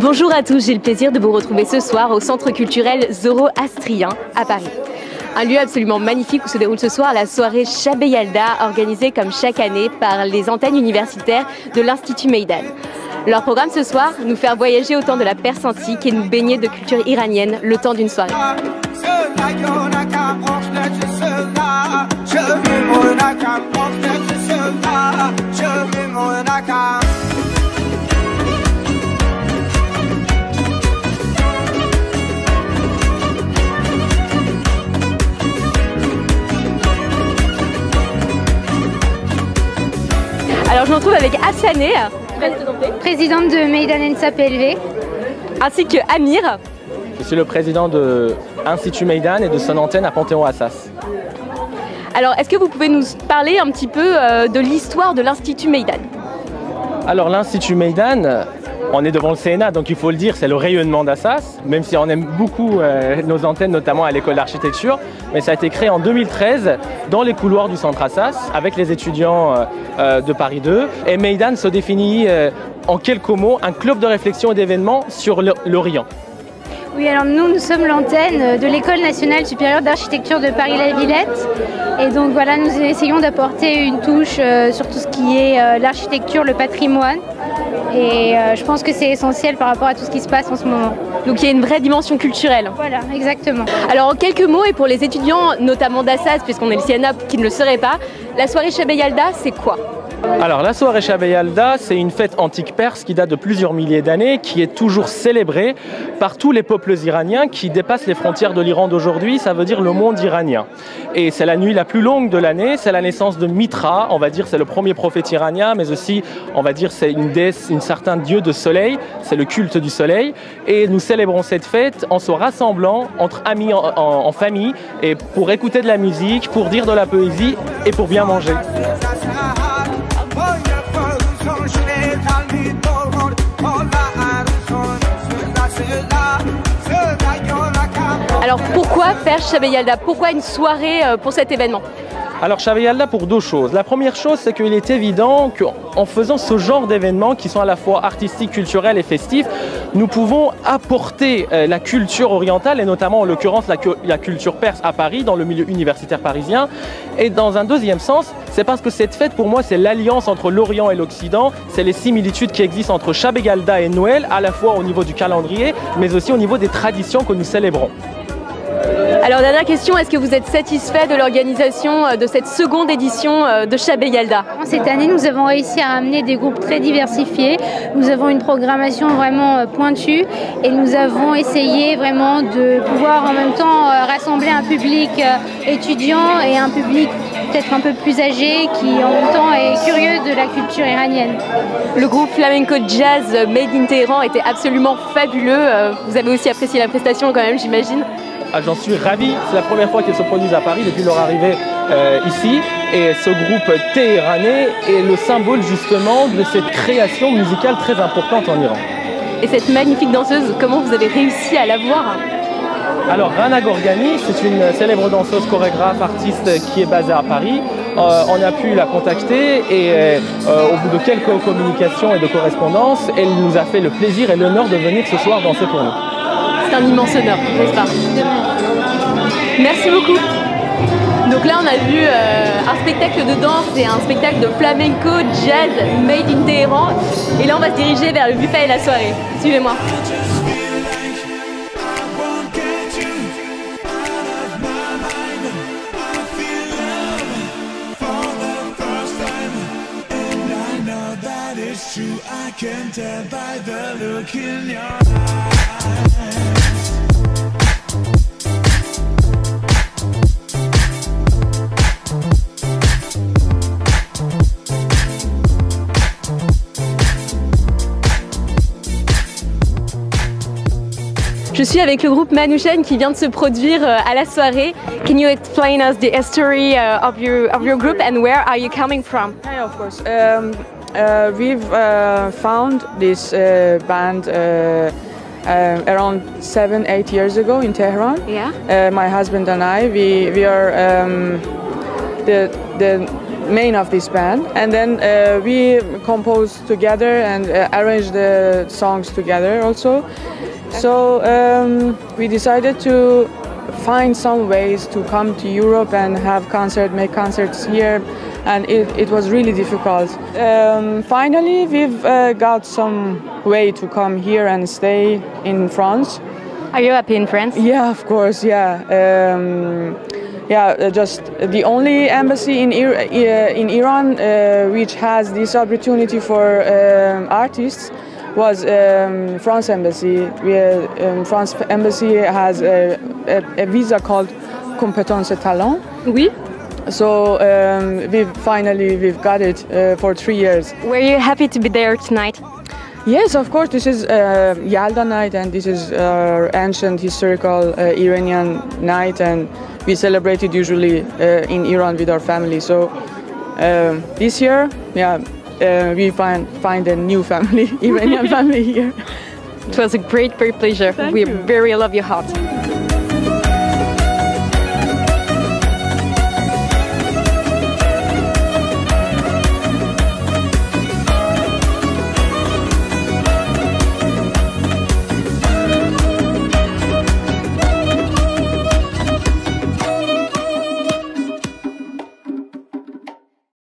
Bonjour à tous, j'ai le plaisir de vous retrouver ce soir au Centre culturel Zoroastrien à Paris. Un lieu absolument magnifique où se déroule ce soir la soirée Shabbat Yalda, organisée comme chaque année par les antennes universitaires de l'Institut Meydan. Leur programme ce soir, nous faire voyager au temps de la Perse antique et nous baigner de culture iranienne le temps d'une soirée. Alors je me retrouve avec Afsaneh, présidente de Meydan NSA PLV, ainsi que Amir. Je suis le président de l'Institut Meydan et de son antenne à Panthéon-Assas. Alors est-ce que vous pouvez nous parler un petit peu de l'histoire de l'Institut Meydan? Alors l'Institut Meydan, on est devant le Sénat, donc il faut le dire, c'est le rayonnement d'Assas, même si on aime beaucoup nos antennes, notamment à l'école d'architecture. Mais ça a été créé en 2013 dans les couloirs du centre Assas avec les étudiants de Paris 2. Et Meydan se définit en quelques mots un club de réflexion et d'événements sur l'Orient. Oui, alors nous sommes l'antenne de l'École nationale supérieure d'architecture de Paris-la-Villette. Et donc voilà, nous essayons d'apporter une touche sur tout ce qui est l'architecture, le patrimoine. Et je pense que c'est essentiel par rapport à tout ce qui se passe en ce moment. Donc il y a une vraie dimension culturelle. Voilà, exactement. Alors en quelques mots, et pour les étudiants notamment d'Assas, puisqu'on est le CNA qui ne le serait pas, la soirée Shabbat Yalda, c'est quoi? Alors la soirée Shabbat Yalda, c'est une fête antique perse qui date de plusieurs milliers d'années, qui est toujours célébrée par tous les peuples iraniens qui dépassent les frontières de l'Iran d'aujourd'hui, ça veut dire le monde iranien. Et c'est la nuit la plus longue de l'année, c'est la naissance de Mitra, on va dire c'est le premier prophète iranien, mais aussi on va dire c'est une déesse, un certain dieu de soleil, c'est le culte du soleil. Et nous célébrons cette fête en se rassemblant entre amis en famille, et pour écouter de la musique, pour dire de la poésie et pour bien manger. Alors pourquoi faire Shabbat Yalda? Pourquoi une soirée pour cet événement? Alors Shabbat Yalda pour deux choses. La première chose, c'est qu'il est évident qu'en faisant ce genre d'événements qui sont à la fois artistiques, culturels et festifs, nous pouvons apporter la culture orientale et notamment en l'occurrence la culture perse à Paris, dans le milieu universitaire parisien. Et dans un deuxième sens, c'est parce que cette fête pour moi c'est l'alliance entre l'Orient et l'Occident, c'est les similitudes qui existent entre Shabbat Yalda et Noël, à la fois au niveau du calendrier, mais aussi au niveau des traditions que nous célébrons. Alors dernière question, est-ce que vous êtes satisfait de l'organisation de cette seconde édition de Shabbat Yalda? Cette année, nous avons réussi à amener des groupes très diversifiés. Nous avons une programmation vraiment pointue et nous avons essayé vraiment de pouvoir en même temps rassembler un public étudiant et un public peut-être un peu plus âgé qui en même temps est curieux de la culture iranienne. Le groupe flamenco jazz Made in Téhéran était absolument fabuleux. Vous avez aussi apprécié la prestation quand même, j'imagine? J'en suis ravi, c'est la première fois qu'ils se produisent à Paris depuis leur arrivée ici. Et ce groupe téhéranais est le symbole justement de cette création musicale très importante en Iran. Et cette magnifique danseuse, comment vous avez réussi à la voir? Alors Rana Gorgani, c'est une célèbre danseuse, chorégraphe, artiste qui est basée à Paris. On a pu la contacter et au bout de quelques communications et de correspondances, elle nous a fait le plaisir et l'honneur de venir ce soir danser pour nous. C'est un immense honneur, n'est-ce pas? Merci beaucoup. Donc là on a vu un spectacle de danse et un spectacle de flamenco jazz Made in Téhéran. Et là on va se diriger vers le buffet et la soirée. Suivez-moi. Je suis avec le groupe Manouchen qui vient de se produire à la soirée. Can you explain us the history of your group and where are you coming from? Yeah, of course. We've found this band around 7-8 years ago in Tehran. Yeah. My husband and I, we are the main of this band, and then we composed together and arranged the songs together also. So we decided to find some ways to come to Europe and make concerts here, and it was really difficult. Finally, we've got some way to come here and stay in France. Are you happy in France? Yeah, of course, yeah. Just the only embassy in Iran which has this opportunity for artists was France Embassy. France Embassy has a visa called Compétence Talent. Oui. So we've got it for 3 years. Were you happy to be there tonight? Yes, of course. This is Yalda night, and this is our ancient historical Iranian night, and we celebrate it usually in Iran with our family. So this year, we find a new family, Iranian family here. It was a great pleasure. We very love your heart.